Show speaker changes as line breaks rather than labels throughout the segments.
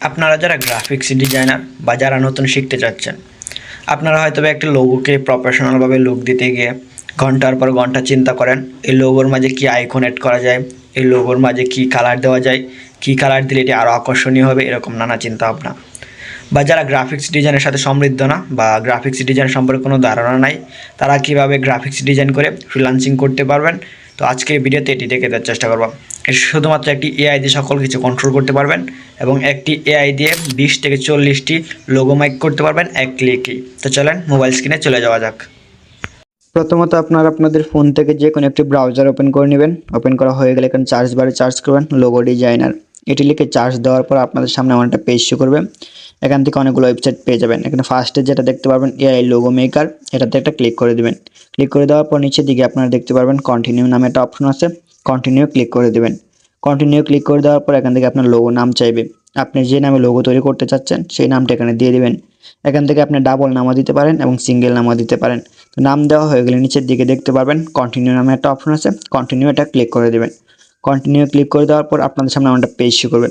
আপনারা যারা graphics designer বা যারা নতুন শিখতে চাচ্ছেন, আপনারা হয়তো একটি লোগোকে প্রফেশনালভাবে লুক দিতে গিয়ে ঘন্টার পর ঘন্টা চিন্তা করেন এই লোগোর মাঝে কী আইকন অ্যাড করা যায়, এই লোগোর মাঝে কী কালার দেওয়া যায়, কী কালার দিলে এটি আরও আকর্ষণীয় হবে, এরকম নানা চিন্তা ভাবনা। বা যারা গ্রাফিক্স ডিজাইনের সাথে সমৃদ্ধ না বা গ্রাফিক্স ডিজাইন সম্পর্কে কোনো ধারণা নাই, তারা কীভাবে গ্রাফিক্স ডিজাইন করে ফ্রিল্যান্সিং করতে পারবেন। তো আজকের ভিডিওতে এটি দেখে দেওয়ার চেষ্টা করব। শুধুমাত্র একটি এআই দিয়ে সকল কিছু কন্ট্রোল করতে পারবেন এবং একটি এআই দিয়ে 20 থেকে 40টি লোগো মেক করতে পারবেন এক ক্লিকেই। তো চলেন মোবাইল স্ক্রিনে চলে যাওয়া যাক। প্রথমত আপনারা আপনাদের ফোন থেকে যে কোনো একটি ব্রাউজার ওপেন করে নেবেন। ওপেন করা হয়ে গেলে এখানে সার্চ বারে সার্চ করবেন লোগো ডিজাইনার। এটি লিখে সার্চ দেওয়ার পর আপনাদের সামনে অনেকটা পেজ শো করবে। এখান থেকে অনেকগুলো ওয়েবসাইট পেয়ে যাবেন। এখানে ফার্স্টে যেটা দেখতে পারবেন এআই লোগো মেকার, এটাতে একটা ক্লিক করে দেবেন। ক্লিক করে দেওয়ার পর নিচের দিকে আপনারা দেখতে পারবেন কন্টিনিউ নামে একটা অপশন আছে, কন্টিনিউ ক্লিক করে দেবেন। কন্টিনিউ ক্লিক করে দেওয়ার পর এখান থেকে আপনার লোগো নাম চাইবে। আপনি যে নামে লোগো তৈরি করতে চাচ্ছেন সেই নামটা এখানে দিয়ে দেবেন। এখান থেকে আপনি ডাবল নামও দিতে পারেন এবং সিঙ্গেল নামও দিতে পারেন। তো নাম দেওয়া হয়ে গেলে নিচের দিকে দেখতে পারবেন কন্টিনিউ নামে একটা অপশন আছে, কন্টিনিউ এটা ক্লিক করে দেবেন। কন্টিনিউ ক্লিক করে দেওয়ার পর আপনাদের সামনে একটা পেজ শো করবে।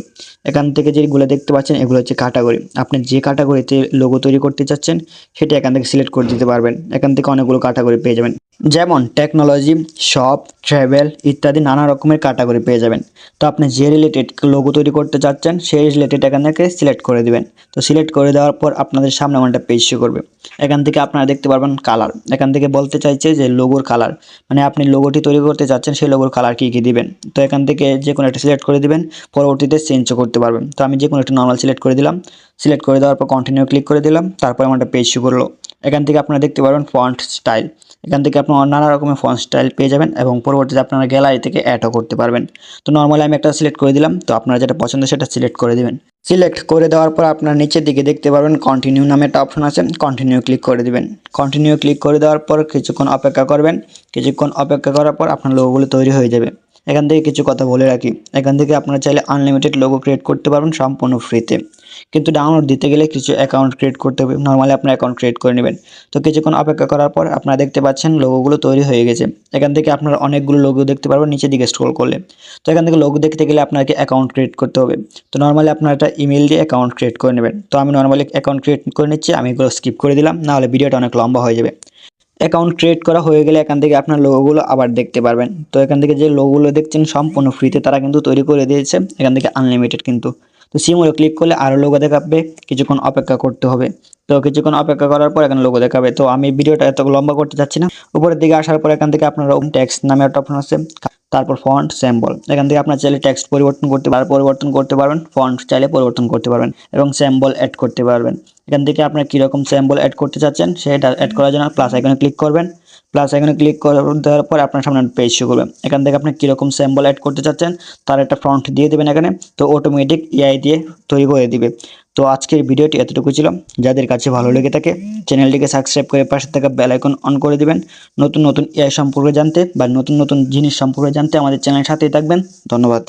এখান থেকে যেগুলো দেখতে পাচ্ছেন এগুলো হচ্ছে ক্যাটাগরি। আপনি যে ক্যাটাগরিতে লোগো তৈরি করতে চাচ্ছেন সেটা এখান থেকে সিলেক্ট করে দিতে পারবেন। এখান থেকে অনেকগুলো ক্যাটাগরি পেয়ে যাবেন, যেমন টেকনোলজি, শপ, ট্রাভেল ইত্যাদি নানা রকমের ক্যাটাগরি পেয়ে যাবেন। তো আপনি যে রিলেটেড লোগো তৈরি করতে চাচ্ছেন সেই রিলেটেড এখান থেকে সিলেক্ট করে দিবেন। তো সিলেক্ট করে দেওয়ার পর আপনাদের সামনে একটা পেজ শো করবে। এখান থেকে আপনারা দেখতে পারবেন কালার। এখান থেকে বলতে চাইছে যে লোগোর কালার, মানে আপনি লোগোটি তৈরি করতে চাচ্ছেন সেই লোগোর কালার কী কী দিবেন। তো এখান থেকে যে কোনো একটা সিলেক্ট করে দিবেন, পরবর্তীতে চেঞ্জও করতে পারবেন। তো আমি যে কোনো একটা নর্মাল সিলেক্ট করে দিলাম। সিলেক্ট করে দেওয়ার পর কন্টিনিউ ক্লিক করে দিলাম। তারপর আমার একটা পেজ শো করলো। এখান থেকে আপনারা দেখতে পারবেন ফন্ট স্টাইল। এখান থেকে আপনারা নানা রকমের ফন্ট স্টাইল পেয়ে যাবেন এবং পরবর্তীতে আপনারা গ্যালারি থেকে অ্যাডও করতে পারবেন। তো নর্মালি আমি একটা সিলেক্ট করে দিলাম। তো আপনারা যেটা পছন্দ সেটা সিলেক্ট করে দিবেন। সিলেক্ট করে দেওয়ার পর আপনার নিচের দিকে দেখতে পারবেন কন্টিনিউ নামে একটা অপশন আছে, কন্টিনিউ ক্লিক করে দিবেন। কন্টিনিউ ক্লিক করে দেওয়ার পর কিছুক্ষণ অপেক্ষা করবেন। কিছুক্ষণ অপেক্ষা করার পর আপনার লোগোগুলো তৈরি হয়ে যাবে। এখান থেকে কিছু কথা বলে রাখি, এখান থেকে আপনারা চাইলে আনলিমিটেড লোগো ক্রিয়েট করতে পারবেন সম্পূর্ণ ফ্রিতে, কিন্তু ডাউনলোড দিতে গেলে কিছু অ্যাকাউন্ট ক্রিয়েট করতে হবে। নর্মালি আপনার অ্যাকাউন্ট ক্রিয়েট করে নেবেন। তো কিছুক্ষণ অপেক্ষা করার পর আপনারা দেখতে পাচ্ছেন লোগোগুলো তৈরি হয়ে গেছে। এখান থেকে আপনারা অনেকগুলো লোগো দেখতে পারবেন নিচের দিকে স্ক্রল করলে। তো এখান থেকে লোগো দেখতে গেলে আপনাকে অ্যাকাউন্ট ক্রিয়েট করতে হবে। তো নর্মালি আপনারা একটা ইমেল দিয়ে অ্যাকাউন্ট ক্রিয়েট করে নেবেন। তো আমি নর্মালি অ্যাকাউন্ট ক্রিয়েট করে নিচ্ছি, আমি এগুলো স্কিপ করে দিলাম, নাহলে ভিডিওটা অনেক লম্বা হয়ে যাবে। অ্যাকাউন্ট ক্রিয়েট করা হয়ে গেলে এখান থেকে আপনার লোগোগুলো আবার দেখতে পারবেন। তো এখান থেকে যে লোগোগুলো দেখছেন সম্পূর্ণ ফ্রিতে তারা কিন্তু তৈরি করে দিয়েছে, এখান থেকে আনলিমিটেড কিন্তু। তো সিমোরে ক্লিক করলে আরও লোগো দেখাবে, কিছুক্ষণ অপেক্ষা করতে হবে। তো কিছুক্ষণ অপেক্ষা করার পর এখানে লোগো দেখাবে। তো আমি ভিডিওটা এত লম্বা করতে চাচ্ছি না। উপরের দিকে আসার পর এখান থেকে আপনারা টেক্সট নামে একটা অপশন আছে, তারপর ফন্ট সিম্বল। এখান থেকে আপনার চাইলে টেক্সট পরিবর্তন করতে পারবেন, ফন্ট চাইলে পরিবর্তন করতে পারবেন এবং সিম্বল অ্যাড করতে পারবেন। এখান থেকে আপনার কীরকম সিম্বল অ্যাড করতে চাচ্ছেন সেটা অ্যাড করার জন্য প্লাস আইকনে ক্লিক করবেন। প্লাস আইকনে ক্লিক দেওয়ার পর আপনার সামনে পেজ শো করবে। এখান থেকে আপনি কীরকম সিম্বল অ্যাড করতে চাচ্ছেন তার একটা ফন্ট দিয়ে দেবেন এখানে। তো অটোমেটিক এআই দিয়ে তৈরি করে দিবে। তো আজকের ভিডিওটি এতটুকু ছিল। যাদের কাছে ভালো লেগে থাকে চ্যানেলটিকে সাবস্ক্রাইব করে পাশে থাকা বেল আইকন অন করে দিবেন। নতুন নতুন এআই সম্পর্কে জানতে বা নতুন নতুন জিনিস সম্পর্কে জানতে আমাদের চ্যানেলের সাথেই থাকবেন। ধন্যবাদ।